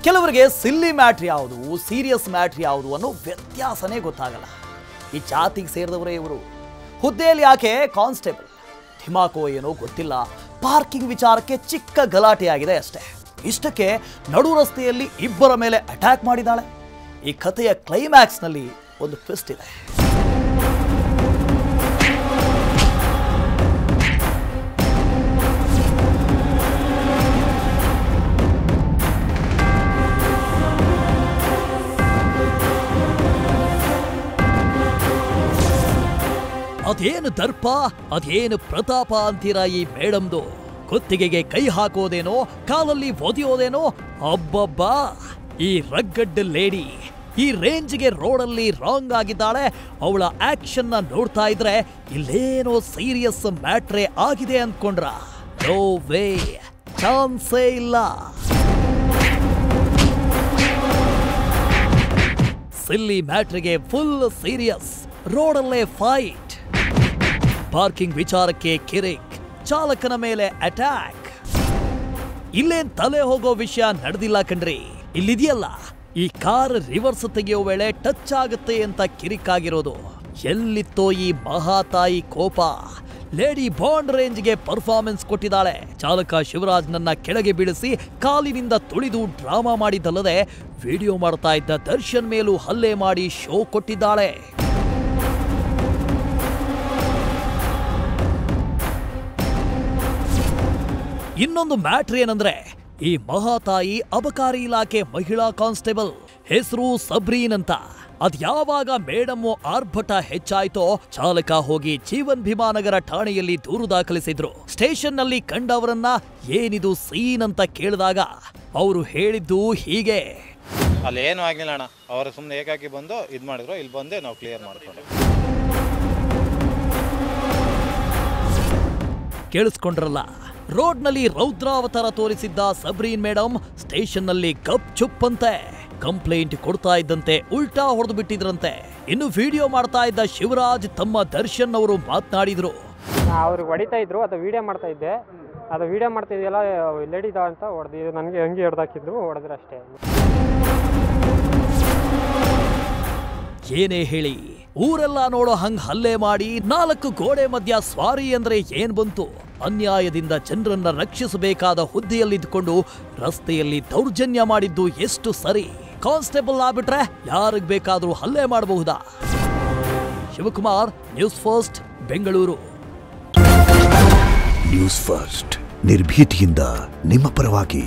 ಕೆಲವರಿಗೆ ಸಿಲ್ಲಿ ಮ್ಯಾಟ್ರ್ ಯಾವುದು serious matter ಯಾವುದು ಅನ್ನೋ ವ್ಯತ್ಯಾಸನೇ ಗೊತ್ತಾಗಲ್ಲ. ಈ ಜಾತಿಗೆ ಸೇರಿದವರೇ ಇವರು. ಹುದ್ದೆಯಲ್ಲಿ ಯಾಕೆ ಕಾನ್ಸ್ಟೇಬಲ್, ಧಿಮಾಕೋ ಏನೋ ಗೊತ್ತಿಲ್ಲ, ಪಾರ್ಕಿಂಗ್ ವಿಚಾರಕ್ಕೆ ಚಿಕ್ಕ ಗಲಾಟೆ ಆಗಿದೆ ಅಷ್ಟೇ. ಇಷ್ಟಕ್ಕೆ ನಡು ರಸ್ತೆಯಲ್ಲಿ ಇಬ್ಬರ ಮೇಲೆ ಅಟ್ಯಾಕ್ ಮಾಡಿದ್ದಾಳೆ. ಈ ಕಥೆಯ ಕ್ಲೈಮ್ಯಾಕ್ಸ್ನಲ್ಲಿ ಒಂದು ಟ್ವಿಸ್ಟ್ ಇದೆ. ಅದೇನು ದರ್ಪ, ಅದೇನು ಪ್ರತಾಪ ಅಂತೀರಾ ಈ ಮೇಡಮ್ದು. ಕುತ್ತಿಗೆಗೆ ಕೈ ಹಾಕೋದೇನೋ, ಕಾಲಲ್ಲಿ ಒದೆಯೋದೇನೋ. ಅಬ್ಬಬ್ಬಾ, ಈ ರಗ್ಗಡ್ಡ ಲೇಡಿ ಈ ರೇಂಜ್ಗೆ ರೋಡಲ್ಲಿ ರಾಂಗ್ ಆಗಿದ್ದಾಳೆ. ಅವಳ ಆಕ್ಷನ್ನ ನೋಡ್ತಾ ಇದ್ರೆ ಇಲ್ಲೇನೋ ಸೀರಿಯಸ್ ಮ್ಯಾಟ್ರೇ ಆಗಿದೆ ಅಂದ್ಕೊಂಡ್ರ? ನೋ ವೇ, ಚಾನ್ಸೇ ಇಲ್ಲ. ಸಿಲ್ಲಿ ಮ್ಯಾಟ್ರಿಗೆ ಫುಲ್ ಸೀರಿಯಸ್, ರೋಡಲ್ಲೇ ಫೈಟ್, ಪಾರ್ಕಿಂಗ್ ವಿಚಾರಕ್ಕೆ ಕಿರಿಕ್, ಚಾಲಕನ ಮೇಲೆ ಅಟ್ಯಾಕ್. ಇಲ್ಲೇನ್ ತಲೆ ಹೋಗೋ ವಿಷಯ ನಡೆದಿಲ್ಲ ಕಣ್ರಿ. ಇಲ್ಲಿದೆಯಲ್ಲ, ಈ ಕಾರ್ ರಿವರ್ಸ್ ತೆಗೆಯೋ ವೇಳೆ ಟಚ್ ಆಗುತ್ತೆ ಅಂತ ಕಿರಿಕಾಗಿರೋದು. ಎಲ್ಲಿತ್ತೋ ಈ ಮಹಾತಾಯಿ ಕೋಪ. ಲೇಡಿ ಬಾಂಡ್ ರೇಂಜ್ಗೆ ಪರ್ಫಾರ್ಮೆನ್ಸ್ ಕೊಟ್ಟಿದ್ದಾಳೆ. ಚಾಲಕ ಶಿವರಾಜ್ ನನ್ನ ಕೆಳಗೆ ಬೀಳಿಸಿ ಕಾಲಿನಿಂದ ತುಳಿದು ಡ್ರಾಮಾ ಮಾಡಿದ್ದಲ್ಲದೆ ವಿಡಿಯೋ ಮಾಡ್ತಾ ಇದ್ದ ದರ್ಶನ್ ಮೇಲೂ ಹಲ್ಲೆ ಮಾಡಿ ಶೋ ಕೊಟ್ಟಿದ್ದಾಳೆ. ಇನ್ನೊಂದು ಮ್ಯಾಟ್ರ್ ಏನಂದ್ರೆ, ಈ ಮಹಾತಾಯಿ ಅಬಕಾರಿ ಇಲಾಖೆ ಮಹಿಳಾ ಕಾನ್ಸ್ಟೇಬಲ್. ಹೆಸರು ಸಬ್ರೀನ್ ಅಂತ. ಅದ್ಯಾವಾಗ ಮೇಡಮ್ ಆರ್ಭಟ ಹೆಚ್ಚಾಯ್ತೋ ಚಾಲಕ ಹೋಗಿ ಜೀವನ್ ಭೀಮಾನಗರ ಠಾಣೆಯಲ್ಲಿ ದೂರು ದಾಖಲಿಸಿದ್ರು. ಸ್ಟೇಷನ್ ನಲ್ಲಿ ಕಂಡವರನ್ನ ಏನಿದು ಸೀನ್ ಅಂತ ಕೇಳಿದಾಗ ಅವರು ಹೇಳಿದ್ದು ಹೀಗೆ: ಅಲ್ಲೇನು ಆಗ್ಲಿಲ್ಲ ಅಣ್ಣ, ಅವರು ಸುಮ್ಮನೆ ಏಕಾಕಿ ಬಂದು ಇದ್ ಮಾಡಿದ್ರು, ಇಲ್ಲಿ ಬಂದೆ ನಾವು ಕ್ಲಿಯರ್ ಮಾಡ್ಕೊಂಡು. ಕೇಳಿಸ್ಕೊಂಡ್ರಲ್ಲ, ರೋಡ್ನಲ್ಲಿ ರೌದ್ರಾವತಾರ ತೋರಿಸಿದ್ದ ಸಬ್ರೀನ್ ಮೇಡಮ್ ಸ್ಟೇಷನ್ ನಲ್ಲಿ ಗಪ್ ಚುಪ್ ಅಂತೆ. ಕಂಪ್ಲೇಂಟ್ ಕೊಡ್ತಾ ಇದ್ದಂತೆ ಉಲ್ಟಾ ಹೊಡೆದು ಬಿಟ್ಟಿದ್ರಂತೆ. ಇನ್ನು ವಿಡಿಯೋ ಮಾಡ್ತಾ ಇದ್ದ ಶಿವರಾಜ್ ತಮ್ಮ ದರ್ಶನ್ ಅವರು ಮಾತನಾಡಿದ್ರು. ಅವ್ರಿಗೆ ಹೊಡಿತಾ ಇದ್ರು, ಅದು ವಿಡಿಯೋ ಮಾಡ್ತಾ ಇದ್ದೆ. ಅದು ವಿಡಿಯೋ ಮಾಡ್ತಾ ಇದೆಯಲ್ಲ ಲೇಡಿದ ಅಂತ ಹೊಡೆದು ನನಗೆ ಹಂಗೆ ಹೊಡೆದಾಕಿದ್ರು, ಹೊಡೆದ್ರೆ ಅಷ್ಟೇ. ಏನೇ ಹೇಳಿ, ಊರೆಲ್ಲ ನೋಡೋ ಹಂಗ್ ಹಲ್ಲೆ ಮಾಡಿ 4 ಗೋಡೆ ಮಧ್ಯ ಸ್ವಾರಿ ಅಂದ್ರೆ ಏನ್ ಬಂತು? ಅನ್ಯಾಯದಿಂದ ಜನರನ್ನ ರಕ್ಷಿಸಬೇಕಾದ ಹುದ್ದೆಯಲ್ಲಿದ್ದುಕೊಂಡು ರಸ್ತೆಯಲ್ಲಿ ದೌರ್ಜನ್ಯ ಮಾಡಿದ್ದು ಎಷ್ಟು ಸರಿ? ಕಾನ್ಸ್ಟೇಬಲ್ ಆಗ್ಬಿಟ್ರೆ ಯಾರಿಗ್ ಬೇಕಾದ್ರೂ ಹಲ್ಲೆ ಮಾಡಬಹುದಾ? Shivakumar, news first, Bengaluru. News first, ನಿರ್ಭೀತಿಯಿಂದ ನಿಮ್ಮ ಪರವಾಗಿ.